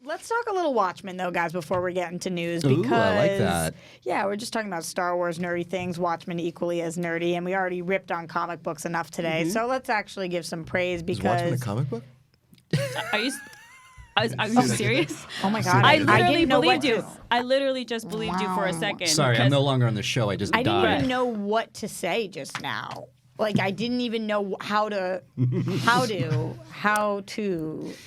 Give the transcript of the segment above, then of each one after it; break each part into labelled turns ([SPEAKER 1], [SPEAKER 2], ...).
[SPEAKER 1] let's talk a little Watchmen, though, guys, before we get into news.
[SPEAKER 2] Ooh,
[SPEAKER 1] Because,
[SPEAKER 2] I like that.
[SPEAKER 1] Yeah, we're just talking about Star Wars nerdy things, Watchmen equally as nerdy, and we already ripped on comic books enough today. So let's actually give some praise because...
[SPEAKER 3] Is Watchmen a comic book?
[SPEAKER 4] Are you serious?
[SPEAKER 1] Oh, my God.
[SPEAKER 4] I literally
[SPEAKER 1] didn't know
[SPEAKER 4] believed
[SPEAKER 1] what
[SPEAKER 4] you.
[SPEAKER 1] to...
[SPEAKER 4] I literally just believed you for a second.
[SPEAKER 2] Sorry, I'm no longer on the show. I just
[SPEAKER 1] I
[SPEAKER 2] died.
[SPEAKER 1] didn't even know what to say just now. Like, I didn't even know how to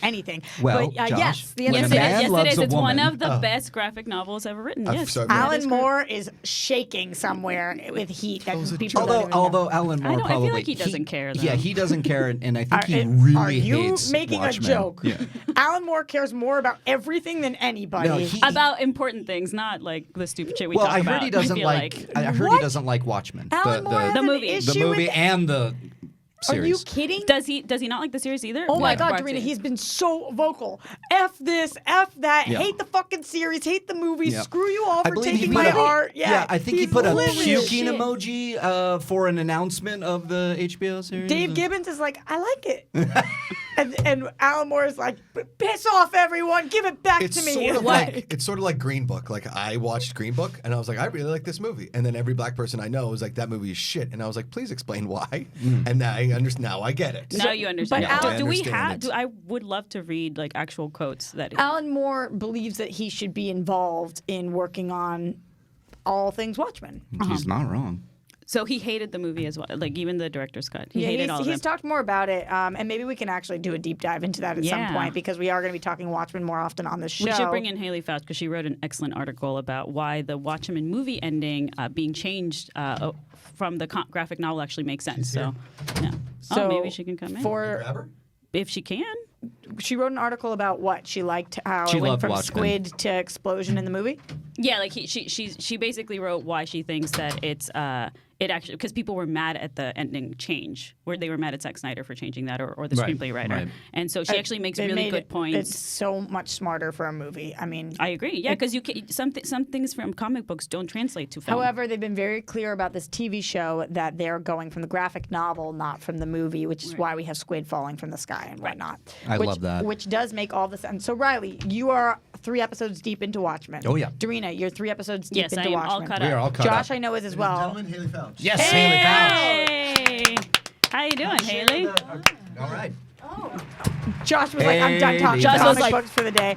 [SPEAKER 1] anything.
[SPEAKER 2] Well,
[SPEAKER 1] but,
[SPEAKER 2] Josh,
[SPEAKER 1] yes, the
[SPEAKER 2] when
[SPEAKER 1] answer
[SPEAKER 2] a
[SPEAKER 1] is
[SPEAKER 2] man
[SPEAKER 4] Yes, it
[SPEAKER 2] loves
[SPEAKER 4] is.
[SPEAKER 2] a
[SPEAKER 4] It's one
[SPEAKER 2] woman.
[SPEAKER 4] of the best graphic novels ever written.
[SPEAKER 3] I'm
[SPEAKER 4] Yes.
[SPEAKER 3] sorry.
[SPEAKER 1] Alan Moore is shaking somewhere with heat that people don't even know.
[SPEAKER 2] Although Alan Moore
[SPEAKER 4] I
[SPEAKER 2] probably
[SPEAKER 4] feel like he doesn't care, though.
[SPEAKER 2] Yeah, he doesn't care, and I think he
[SPEAKER 1] Are
[SPEAKER 2] really
[SPEAKER 1] you
[SPEAKER 2] hates
[SPEAKER 1] making
[SPEAKER 2] Watchmen.
[SPEAKER 1] a joke?
[SPEAKER 2] Yeah.
[SPEAKER 1] Alan Moore cares more about everything than anybody.
[SPEAKER 2] No, he-
[SPEAKER 4] About important things, not like the stupid shit we
[SPEAKER 2] Well,
[SPEAKER 4] talk
[SPEAKER 2] I
[SPEAKER 4] about.
[SPEAKER 2] heard he doesn't
[SPEAKER 4] feel
[SPEAKER 2] like. I heard
[SPEAKER 1] What?
[SPEAKER 2] he doesn't like Watchmen.
[SPEAKER 1] Alan Moore has
[SPEAKER 4] The
[SPEAKER 1] an
[SPEAKER 4] movie.
[SPEAKER 1] issue
[SPEAKER 2] the movie
[SPEAKER 1] with
[SPEAKER 2] and the
[SPEAKER 1] Are you
[SPEAKER 2] series.
[SPEAKER 1] kidding?
[SPEAKER 4] Does he not like the series either?
[SPEAKER 1] Oh my
[SPEAKER 4] Yeah.
[SPEAKER 1] God, Dorina, he's been so vocal. F this, F that,
[SPEAKER 2] Yeah.
[SPEAKER 1] hate the fucking series, hate the movie,
[SPEAKER 2] Yeah.
[SPEAKER 1] screw you all
[SPEAKER 2] I
[SPEAKER 1] for
[SPEAKER 2] believe he
[SPEAKER 1] taking
[SPEAKER 2] put
[SPEAKER 1] my
[SPEAKER 2] a-
[SPEAKER 1] art. Yeah,
[SPEAKER 2] I think he
[SPEAKER 1] he's
[SPEAKER 2] put a
[SPEAKER 1] livid.
[SPEAKER 2] puking emoji for an announcement of the HBO series.
[SPEAKER 1] Dave Gibbons is like, I like it. and Alan Moore is like, piss off, everyone, give it back
[SPEAKER 3] It's
[SPEAKER 1] to me.
[SPEAKER 3] sort of like Green Book. Like I watched Green Book and I was like, I really like this movie. And then every black person I know was like, that movie is shit. And I was like, please explain why. And now I understand. Now I get it.
[SPEAKER 4] Now you understand.
[SPEAKER 1] But Alan-
[SPEAKER 4] do we
[SPEAKER 3] understand
[SPEAKER 4] have?
[SPEAKER 3] it.
[SPEAKER 4] I would love to read like actual quotes that.
[SPEAKER 1] Alan Moore believes that he should be involved in working on all things Watchmen.
[SPEAKER 2] He's not wrong.
[SPEAKER 4] So he hated the movie as well, like even the director's cut. He hated all of
[SPEAKER 1] he's
[SPEAKER 4] them.
[SPEAKER 1] talked more about it, and maybe we can actually do a deep dive into that at some
[SPEAKER 4] Yeah.
[SPEAKER 1] point because we are going to be talking Watchmen more often on the show.
[SPEAKER 4] We should bring in Haley Faust because she wrote an excellent article about why the Watchmen movie ending being changed from the graphic novel actually makes sense. So, yeah.
[SPEAKER 1] So
[SPEAKER 4] maybe she can come in
[SPEAKER 3] Grab her?
[SPEAKER 4] if she can.
[SPEAKER 1] She wrote an article about what she liked, how
[SPEAKER 2] She
[SPEAKER 1] it went
[SPEAKER 2] loved
[SPEAKER 1] from
[SPEAKER 2] Watchmen.
[SPEAKER 1] squid to explosion in the movie.
[SPEAKER 4] Yeah, like she basically wrote why she thinks that it's it actually because people were mad at the ending change, where they were mad at Zack Snyder for changing that or the
[SPEAKER 2] Right,
[SPEAKER 4] screenplay writer,
[SPEAKER 2] right.
[SPEAKER 4] and so she actually makes
[SPEAKER 1] They
[SPEAKER 4] really
[SPEAKER 1] made
[SPEAKER 4] good
[SPEAKER 1] It's
[SPEAKER 4] points.
[SPEAKER 1] so much smarter for a movie. I mean,
[SPEAKER 4] I agree. Yeah, because some things from comic books don't translate to film.
[SPEAKER 1] however, they've been very clear about this TV show that they're going from the graphic novel, not from the movie, which is why we have squid falling from the sky and whatnot.
[SPEAKER 2] I love that.
[SPEAKER 1] Which does make all the sense. So, Riley, you are 3 episodes deep into Watchmen.
[SPEAKER 2] Oh, yeah.
[SPEAKER 1] Darina, you're 3 episodes deep
[SPEAKER 4] yes,
[SPEAKER 1] into
[SPEAKER 4] I am
[SPEAKER 1] Watchmen.
[SPEAKER 4] all caught
[SPEAKER 2] We are
[SPEAKER 4] up.
[SPEAKER 2] all caught
[SPEAKER 1] Josh,
[SPEAKER 2] up.
[SPEAKER 1] I know, is as well.
[SPEAKER 3] Gentlemen, Haley Found.
[SPEAKER 2] Yes, Haley Faust.
[SPEAKER 4] Hey, how you doing, Haley?
[SPEAKER 2] All right.
[SPEAKER 1] Josh was like, I'm done talking
[SPEAKER 4] Josh was
[SPEAKER 1] comic
[SPEAKER 4] like-
[SPEAKER 1] books for the day.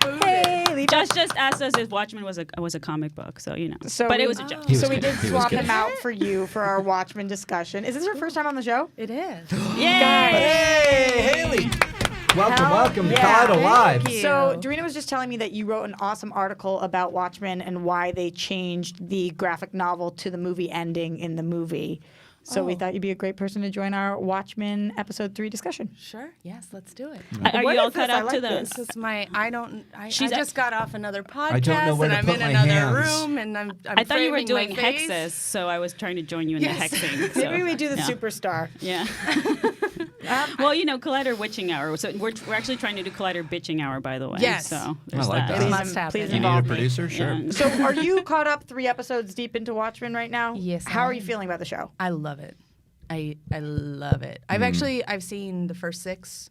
[SPEAKER 1] Haley.
[SPEAKER 4] Josh just asked us if Watchmen was a comic book, so you know.
[SPEAKER 1] So
[SPEAKER 4] but
[SPEAKER 1] we-
[SPEAKER 4] it was a joke.
[SPEAKER 2] He was
[SPEAKER 1] So we
[SPEAKER 2] good.
[SPEAKER 1] did
[SPEAKER 2] He was
[SPEAKER 1] swap
[SPEAKER 2] good.
[SPEAKER 1] him out for you for our Watchmen discussion. Is this your first time on the show?
[SPEAKER 5] It is.
[SPEAKER 2] Hey, Haley. Welcome to
[SPEAKER 1] yeah.
[SPEAKER 2] Collider Live.
[SPEAKER 5] Thank you.
[SPEAKER 1] So Darina was just telling me that you wrote an awesome article about Watchmen and why they changed the graphic novel to the movie ending in the movie. So we thought you'd be a great person to join our Watchmen episode 3 discussion.
[SPEAKER 5] Sure. Yes, let's do it.
[SPEAKER 4] Are
[SPEAKER 1] What
[SPEAKER 4] you all
[SPEAKER 1] is this?
[SPEAKER 4] caught
[SPEAKER 1] I
[SPEAKER 4] up
[SPEAKER 1] like
[SPEAKER 4] to
[SPEAKER 1] this.
[SPEAKER 4] the?
[SPEAKER 5] This is my. I
[SPEAKER 4] She's
[SPEAKER 5] just got off another podcast,
[SPEAKER 2] I don't know where
[SPEAKER 5] and
[SPEAKER 2] to
[SPEAKER 5] I'm
[SPEAKER 2] put
[SPEAKER 5] in
[SPEAKER 2] my
[SPEAKER 5] another
[SPEAKER 2] hands.
[SPEAKER 5] room, and I'm
[SPEAKER 4] I thought you were
[SPEAKER 5] framing
[SPEAKER 4] doing
[SPEAKER 5] my face.
[SPEAKER 4] hexes, so I was trying to join you in
[SPEAKER 5] Yes.
[SPEAKER 4] the hexing. So,
[SPEAKER 1] Maybe we do the
[SPEAKER 4] yeah.
[SPEAKER 1] superstar.
[SPEAKER 4] Yeah. Well, you know, Collider Witching Hour. So we're actually trying to do Collider Bitching Hour, by the way.
[SPEAKER 5] Yes.
[SPEAKER 4] So there's
[SPEAKER 2] I like that.
[SPEAKER 5] It
[SPEAKER 2] Please
[SPEAKER 5] must happen.
[SPEAKER 1] please
[SPEAKER 2] You need a
[SPEAKER 1] involve me.
[SPEAKER 2] producer? Sure.
[SPEAKER 4] Yeah.
[SPEAKER 1] So are you caught up 3 episodes deep into Watchmen right now?
[SPEAKER 5] Yes,
[SPEAKER 1] How
[SPEAKER 5] I
[SPEAKER 1] are you
[SPEAKER 5] am.
[SPEAKER 1] feeling about the show?
[SPEAKER 5] I love it. I love it. I've seen the first 6,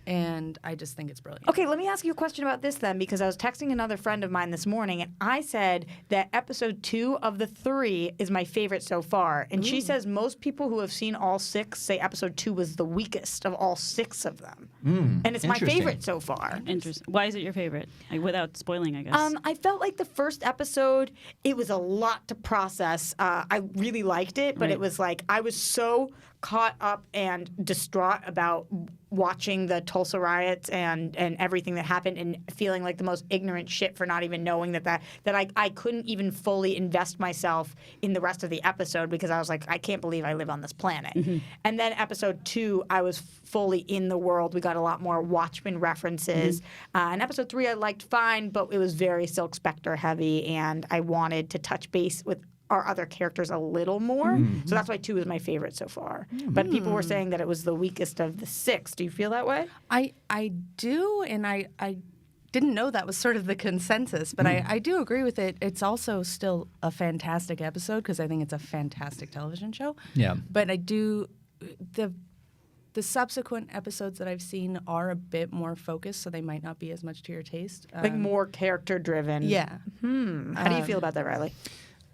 [SPEAKER 5] and I just think it's brilliant.
[SPEAKER 1] Okay, let me ask you a question about this then, because I was texting another friend of mine this morning, and I said that episode 2 of the 3 is my favorite so far. And she says most people who have seen all 6 say episode 2 was the weakest of all 6 of them. And it's my
[SPEAKER 2] interesting.
[SPEAKER 1] favorite so far.
[SPEAKER 4] Interesting. Why is it your favorite? Like, without spoiling, I guess.
[SPEAKER 1] I felt like the first episode, it was a lot to process. I really liked it, but
[SPEAKER 4] Right.
[SPEAKER 1] it was like I was so caught up and distraught about watching the Tulsa riots and everything that happened and feeling like the most ignorant shit for not even knowing that I couldn't even fully invest myself in the rest of the episode because I was like, I can't believe I live on this planet. And then episode 2, I was fully in the world. We got a lot more Watchmen references. And episode 3 I liked fine, but it was very Silk Spectre heavy, and I wanted to touch base with our other characters a little more. So that's why 2 is my favorite so far. But people were saying that it was the weakest of the 6. Do you feel that way?
[SPEAKER 5] I do, and I didn't know that was sort of the consensus, but I do agree with it. It's also still a fantastic episode because I think it's a fantastic television show.
[SPEAKER 2] Yeah.
[SPEAKER 5] But I do The subsequent episodes that I've seen are a bit more focused, so they might not be as much to your taste.
[SPEAKER 1] Like more character driven.
[SPEAKER 5] Yeah.
[SPEAKER 1] How do you feel about that, Riley?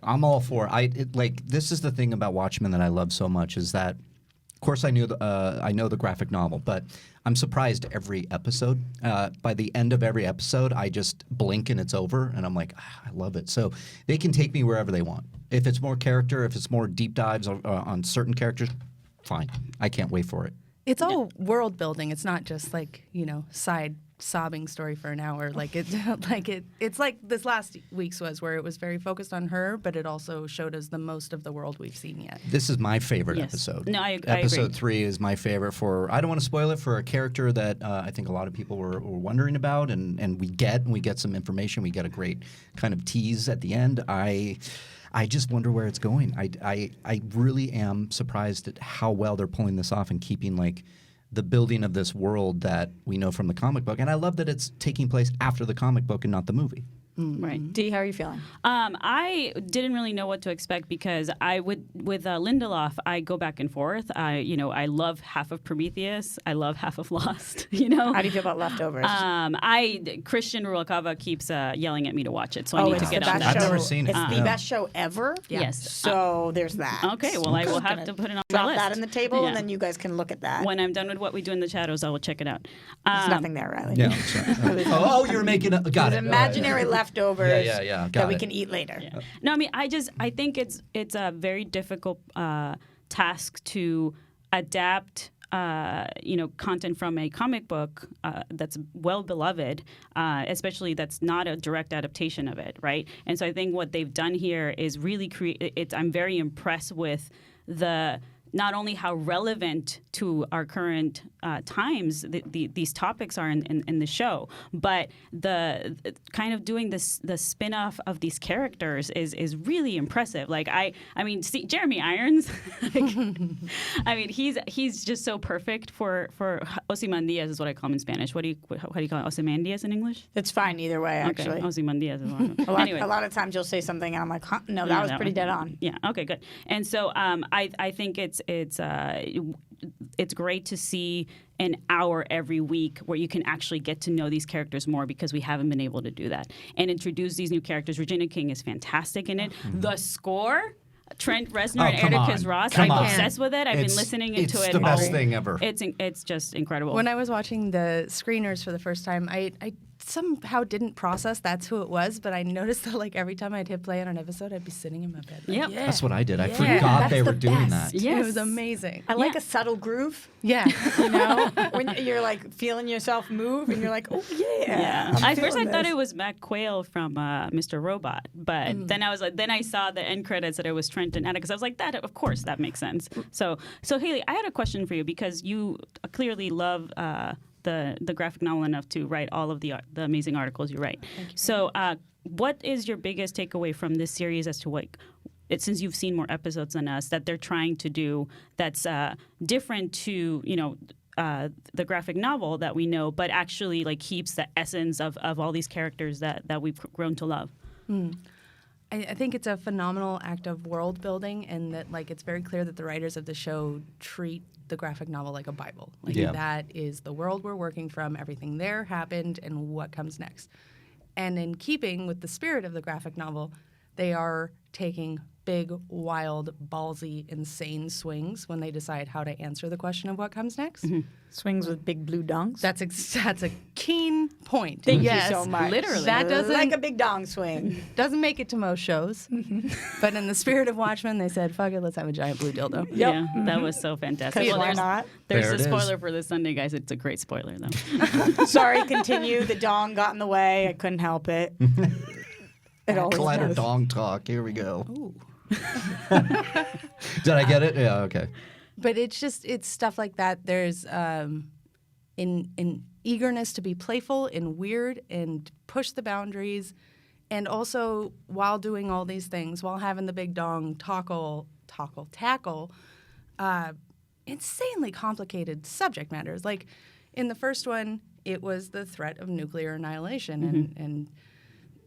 [SPEAKER 2] I'm all for it. This is the thing about Watchmen that I love so much is that, of course, I know the graphic novel, but I'm surprised every episode. By the end of every episode, I just blink and it's over, and I'm like, I love it. So they can take me wherever they want. If it's more character, if it's more deep dives on certain characters, fine. I can't wait for it.
[SPEAKER 5] It's all world building. It's not just like, side sobbing story for an hour. It's like this last week's was, where it was very focused on her, but it also showed us the most of the world we've seen yet.
[SPEAKER 2] This is my favorite
[SPEAKER 4] Yes.
[SPEAKER 2] episode.
[SPEAKER 4] No, I
[SPEAKER 2] Episode
[SPEAKER 4] agree.
[SPEAKER 2] 3 is my favorite I don't want to spoil it, for a character that I think a lot of people were wondering about, and we get some information. We get a great kind of tease at the end. I just wonder where it's going. I really am surprised at how well they're pulling this off and keeping the building of this world that we know from the comic book. And I love that it's taking place after the comic book and not the movie.
[SPEAKER 4] Right.
[SPEAKER 1] Dee, how are you feeling?
[SPEAKER 4] I didn't really know what to expect because with Lindelof, I go back and forth. I love half of Prometheus. I love half of Lost.
[SPEAKER 1] How do you feel about Leftovers?
[SPEAKER 4] Christian Rualcava keeps yelling at me to watch it, so I
[SPEAKER 1] Oh,
[SPEAKER 4] need to
[SPEAKER 1] it's
[SPEAKER 4] get
[SPEAKER 1] the
[SPEAKER 4] on
[SPEAKER 1] best
[SPEAKER 4] that.
[SPEAKER 2] I've never seen it.
[SPEAKER 1] It's the
[SPEAKER 2] Yeah.
[SPEAKER 1] best show ever.
[SPEAKER 4] Yes.
[SPEAKER 1] So there's that.
[SPEAKER 4] Okay, well, I will have to put it on my
[SPEAKER 1] Drop
[SPEAKER 4] list.
[SPEAKER 1] that on the table,
[SPEAKER 4] Yeah.
[SPEAKER 1] and then you guys can look at that.
[SPEAKER 4] When I'm done with what we do in the shadows, I will check it out.
[SPEAKER 1] There's nothing there, Riley.
[SPEAKER 2] Yeah. Oh, you're making a got it.
[SPEAKER 1] Imaginary leftovers
[SPEAKER 2] Yeah.
[SPEAKER 1] that
[SPEAKER 2] Got
[SPEAKER 1] we
[SPEAKER 2] it.
[SPEAKER 1] can eat later.
[SPEAKER 4] Yeah. No, I mean, I think it's a very difficult task to adapt. Content from a comic book that's well beloved, especially that's not a direct adaptation of it, right? And so I think what they've done here is really create. I'm very impressed with not only how relevant to our current times these topics are in the show, but the kind of doing the spin-off of these characters is really impressive. I mean, see, Jeremy Irons, I mean, he's just so perfect for Ozymandias is what I call him in Spanish. How do you call it? Ozymandias in English?
[SPEAKER 1] It's fine either way, actually.
[SPEAKER 4] Okay, Ozymandias is what anyway.
[SPEAKER 1] A lot of times you'll say something, and I'm like, huh, no, that was pretty dead on.
[SPEAKER 4] Yeah. Okay. Good. And so I think it's great to see an hour every week where you can actually get to know these characters more, because we haven't been able to do that and introduce these new characters. Regina King is fantastic in it. The score. Trent Reznor and
[SPEAKER 2] come
[SPEAKER 4] Atticus
[SPEAKER 2] on.
[SPEAKER 4] Ross.
[SPEAKER 2] Come
[SPEAKER 4] I'm
[SPEAKER 2] on.
[SPEAKER 4] obsessed with it. I've been listening into it.
[SPEAKER 2] It's the best thing ever.
[SPEAKER 4] It's just incredible.
[SPEAKER 5] When I was watching the screeners for the first time, I somehow didn't process that's who it was, but I noticed that every time I'd hit play on an episode, I'd be sitting in my bed.
[SPEAKER 4] Yep.
[SPEAKER 5] Yeah.
[SPEAKER 2] That's what I did. I
[SPEAKER 5] Yeah.
[SPEAKER 2] forgot
[SPEAKER 5] That's
[SPEAKER 2] they
[SPEAKER 5] the
[SPEAKER 2] were doing
[SPEAKER 5] best.
[SPEAKER 2] that.
[SPEAKER 4] Yes.
[SPEAKER 5] It was amazing.
[SPEAKER 1] I like a subtle groove.
[SPEAKER 5] Yeah.
[SPEAKER 1] When you're feeling yourself move, and you're like, oh yeah.
[SPEAKER 4] Yeah.
[SPEAKER 1] I'm
[SPEAKER 4] At first, I
[SPEAKER 1] feeling
[SPEAKER 4] thought
[SPEAKER 1] this.
[SPEAKER 4] it was Matt Quayle from Mr. Robot, but then I saw the end credits that it was Trent and Atticus. I was like, that of course that makes sense. So Haley, I had a question for you, because you clearly love the graphic novel enough to write all of the amazing articles you write. So, what is your biggest takeaway from this series as to since you've seen more episodes than us, that they're trying to do that's different to the graphic novel that we know, but actually keeps the essence of all these characters that we've grown to love?
[SPEAKER 5] I think it's a phenomenal act of world building, and that it's very clear that the writers of the show treat the graphic novel like a Bible.
[SPEAKER 2] Yeah.
[SPEAKER 5] That is the world we're working from, everything there happened, and what comes next. And in keeping with the spirit of the graphic novel, they are taking big, wild, ballsy, insane swings when they decide how to answer the question of what comes next.
[SPEAKER 1] Swings with big blue dongs.
[SPEAKER 5] That's a keen point.
[SPEAKER 1] Thank
[SPEAKER 5] Yes,
[SPEAKER 1] you so much.
[SPEAKER 5] literally. That doesn't
[SPEAKER 1] like a big dong swing.
[SPEAKER 5] doesn't make it to most shows, but in the spirit of Watchmen, they said, "Fuck it, let's have a giant blue dildo."
[SPEAKER 4] Yeah, that was so fantastic.
[SPEAKER 1] Because why
[SPEAKER 4] there's-
[SPEAKER 1] not?
[SPEAKER 4] There's
[SPEAKER 2] There
[SPEAKER 4] a
[SPEAKER 2] it is.
[SPEAKER 4] spoiler for this Sunday, guys. It's a great spoiler, though.
[SPEAKER 1] Sorry, continue. The dong got in the way. I couldn't help it. It always
[SPEAKER 2] Collider
[SPEAKER 1] does.
[SPEAKER 2] dong talk. Here we go. Did I get it? Yeah. Okay.
[SPEAKER 5] But it's stuff like that. There's in eagerness to be playful and weird and push the boundaries, and also while doing all these things, while having the big dong tackle insanely complicated subject matters. Like in the first one, it was the threat of nuclear annihilation and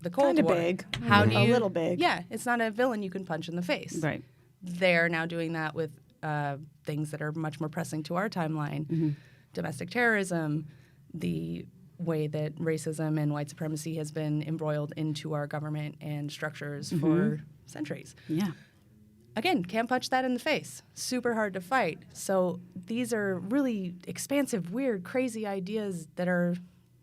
[SPEAKER 5] the Cold
[SPEAKER 1] Kinda
[SPEAKER 5] War.
[SPEAKER 1] big.
[SPEAKER 5] How do
[SPEAKER 1] A
[SPEAKER 5] you,
[SPEAKER 1] little big.
[SPEAKER 5] Yeah, it's not a villain you can punch in the face.
[SPEAKER 4] Right.
[SPEAKER 5] They're now doing that with things that are much more pressing to our timeline, domestic terrorism, the way that racism and white supremacy has been embroiled into our government and structures for centuries.
[SPEAKER 4] Yeah.
[SPEAKER 5] Again, can't punch that in the face. Super hard to fight. So these are really expansive, weird, crazy ideas that are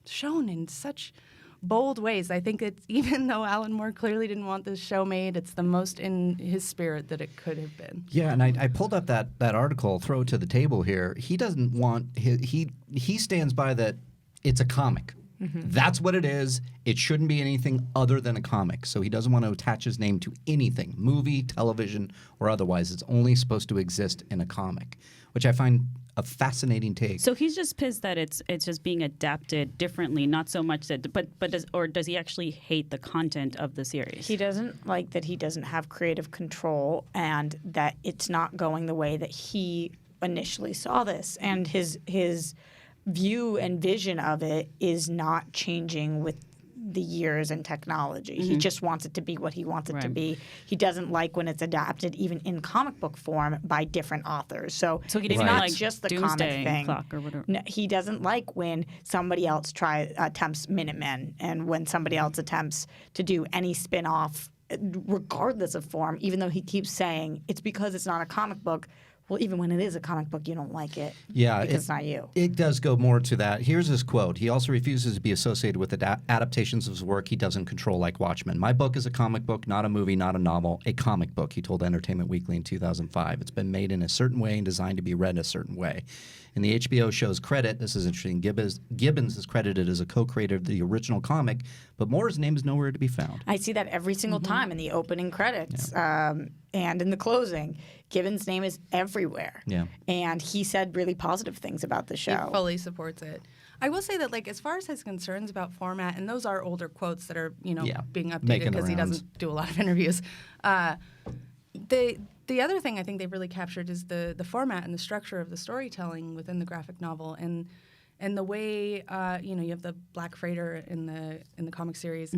[SPEAKER 5] shown in such bold ways. I think it's, even though Alan Moore clearly didn't want this show made, it's the most in his spirit that it could have been.
[SPEAKER 2] Yeah, and I pulled up that article, throw it to the table here. He doesn't want he stands by that it's a comic. That's what it is. It shouldn't be anything other than a comic. So he doesn't want to attach his name to anything, movie, television, or otherwise. It's only supposed to exist in a comic, which I find a fascinating take.
[SPEAKER 4] So he's just pissed that it's just being adapted differently, not so much that, but does he actually hate the content of the series?
[SPEAKER 1] He doesn't like that he doesn't have creative control and that it's not going the way that he initially saw this, and his view and vision of it is not changing with the years and technology. He just wants it to be what he wants it to be. He doesn't like when it's adapted even in comic book form by different authors. So
[SPEAKER 4] he
[SPEAKER 1] it's
[SPEAKER 4] doesn't
[SPEAKER 1] not
[SPEAKER 4] like
[SPEAKER 1] just the
[SPEAKER 4] Doomsday
[SPEAKER 1] comic thing.
[SPEAKER 4] Clock or whatever.
[SPEAKER 1] No, he doesn't like when somebody else attempts Minutemen, and when somebody else attempts to do any spin-off regardless of form, even though he keeps saying it's because it's not a comic book. Well, even when it is a comic book, you don't like it.
[SPEAKER 2] Yeah,
[SPEAKER 1] because it's not you.
[SPEAKER 2] It does go more to that. Here's his quote. He also refuses to be associated with adaptations of his work he doesn't control, like Watchmen. My book is a comic book, not a movie, not a novel, a comic book, he told Entertainment Weekly in 2005. It's been made in a certain way and designed to be read a certain way. In the HBO show's credit, this is interesting, Gibbons is credited as a co-creator of the original comic, but Moore's name is nowhere to be found.
[SPEAKER 1] I see that every single time in the opening credits and in the closing. Gibbons' name is everywhere.
[SPEAKER 2] Yeah.
[SPEAKER 1] And he said really positive things about the show.
[SPEAKER 5] He fully supports it. I will say that, like, as far as his concerns about format, and those are older quotes that are, being updated
[SPEAKER 2] Making the
[SPEAKER 5] because he
[SPEAKER 2] rounds.
[SPEAKER 5] doesn't do a lot of interviews. The other thing I think they've really captured is the format and the structure of the storytelling within the graphic novel, and the way you have the Black Freighter in the comic series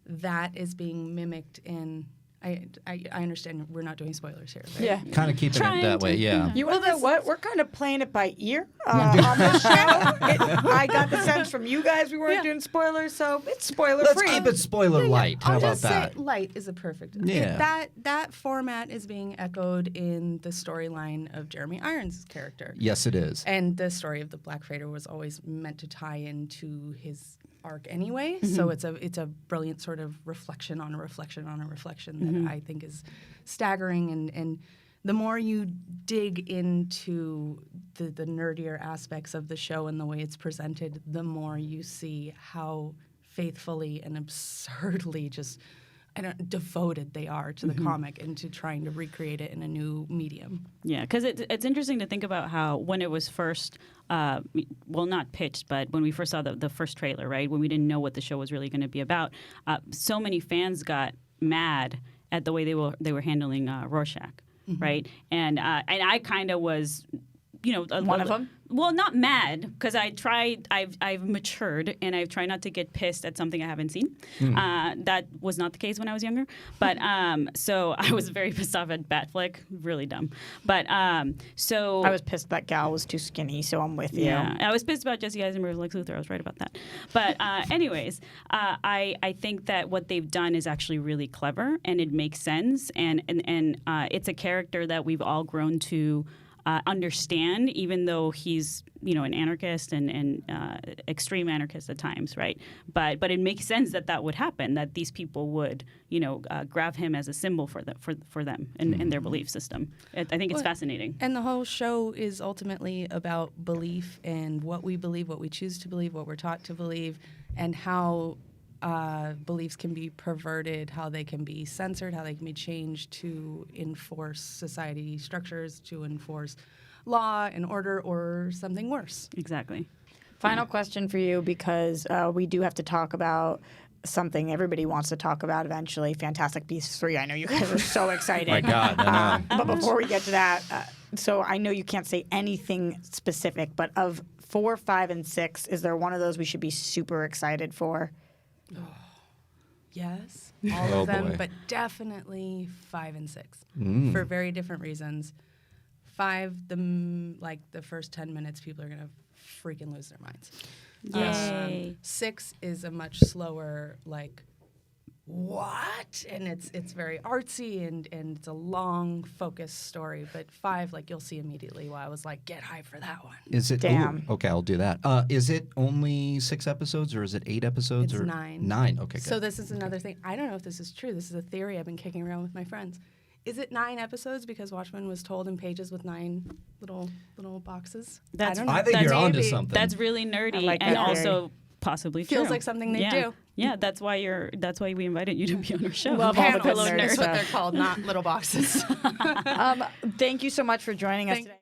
[SPEAKER 5] that is being mimicked in. I understand we're not doing spoilers here. Right?
[SPEAKER 1] Yeah.
[SPEAKER 2] Kind of keeping it that way, yeah.
[SPEAKER 1] You know what? We're kind of playing it by ear on this show. I got the sense from you guys we weren't doing spoilers, so it's spoiler
[SPEAKER 2] Let's
[SPEAKER 1] free.
[SPEAKER 2] keep it spoiler light. How
[SPEAKER 5] I'll
[SPEAKER 2] about
[SPEAKER 5] just
[SPEAKER 2] that?
[SPEAKER 5] say light is a perfect.
[SPEAKER 2] Yeah.
[SPEAKER 5] That format is being echoed in the storyline of Jeremy Irons' character.
[SPEAKER 2] Yes, it is.
[SPEAKER 5] And the story of the Black Freighter was always meant to tie into his arc anyway. So it's a brilliant sort of reflection on a reflection on a reflection that I think is staggering. And the more you dig into the nerdier aspects of the show and the way it's presented, the more you see how faithfully and absurdly just devoted they are to the comic and to trying to recreate it in a new medium.
[SPEAKER 4] Yeah, because it's interesting to think about how when it was first, not pitched, but when we first saw the first trailer, right, when we didn't know what the show was really going to be about, so many fans got mad at the way they were handling Rorschach, right? And I kind of was,
[SPEAKER 1] one of them.
[SPEAKER 4] Well, not mad, because I've matured, and I've tried not to get pissed at something I haven't seen. That was not the case when I was younger. But so I was very pissed off at Batfleck. Really dumb. But so...
[SPEAKER 1] I was pissed that gal was too skinny, so I'm with you.
[SPEAKER 4] Yeah, I was pissed about Jesse Eisenberg's Lex Luthor. I was right about that. But anyways, I think that what they've done is actually really clever, and it makes sense. And it's a character that we've all grown to understand, even though he's an anarchist and extreme anarchist at times, right? But it makes sense that would happen, that these people would grab him as a symbol for them and their belief system. I think it's fascinating.
[SPEAKER 5] And the whole show is ultimately about belief and what we believe, what we choose to believe, what we're taught to believe, and how beliefs can be perverted, how they can be censored, how they can be changed to enforce society structures, to enforce law and order, or something worse.
[SPEAKER 4] Exactly.
[SPEAKER 1] Final question for you, because we do have to talk about something everybody wants to talk about eventually, Fantastic Beasts 3. I know you guys are so excited.
[SPEAKER 2] My God, I know.
[SPEAKER 1] But before we get to that, so I know you can't say anything specific, but of 4, 5, and 6, is there one of those we should be super excited for?
[SPEAKER 5] Yes, all of them, but definitely 5 and 6 for very different reasons. the first 10 minutes, people are gonna freaking lose their minds.
[SPEAKER 4] Yay.
[SPEAKER 5] 6 is a much slower, like, what? And it's very artsy and it's a long, focused story. But 5, like, you'll see immediately why I was like, get hyped for that one.
[SPEAKER 2] Is it?
[SPEAKER 1] Damn.
[SPEAKER 2] Ooh, okay, I'll do that. Is it only 6 episodes or is it 8 episodes?
[SPEAKER 5] It's
[SPEAKER 2] or
[SPEAKER 5] 9.
[SPEAKER 2] 9. Okay, good.
[SPEAKER 5] So this is another thing. I don't know if this is true. This is a theory I've been kicking around with my friends. Is it 9 episodes because Watchmen was told in pages with 9 little boxes?
[SPEAKER 4] That's-
[SPEAKER 5] I don't know.
[SPEAKER 2] I think
[SPEAKER 4] That's
[SPEAKER 2] you're onto
[SPEAKER 5] maybe.
[SPEAKER 2] something.
[SPEAKER 4] That's really nerdy
[SPEAKER 1] I like
[SPEAKER 4] and
[SPEAKER 1] that theory.
[SPEAKER 4] also possibly
[SPEAKER 5] Feels
[SPEAKER 4] true.
[SPEAKER 5] like something they
[SPEAKER 4] yeah.
[SPEAKER 5] do.
[SPEAKER 4] Yeah, that's why we invited you to be on our show.
[SPEAKER 1] Love all the
[SPEAKER 5] Panels
[SPEAKER 1] good nerd
[SPEAKER 5] is what
[SPEAKER 1] stuff.
[SPEAKER 5] they're called, not little boxes.
[SPEAKER 1] Thank you so much for joining us today.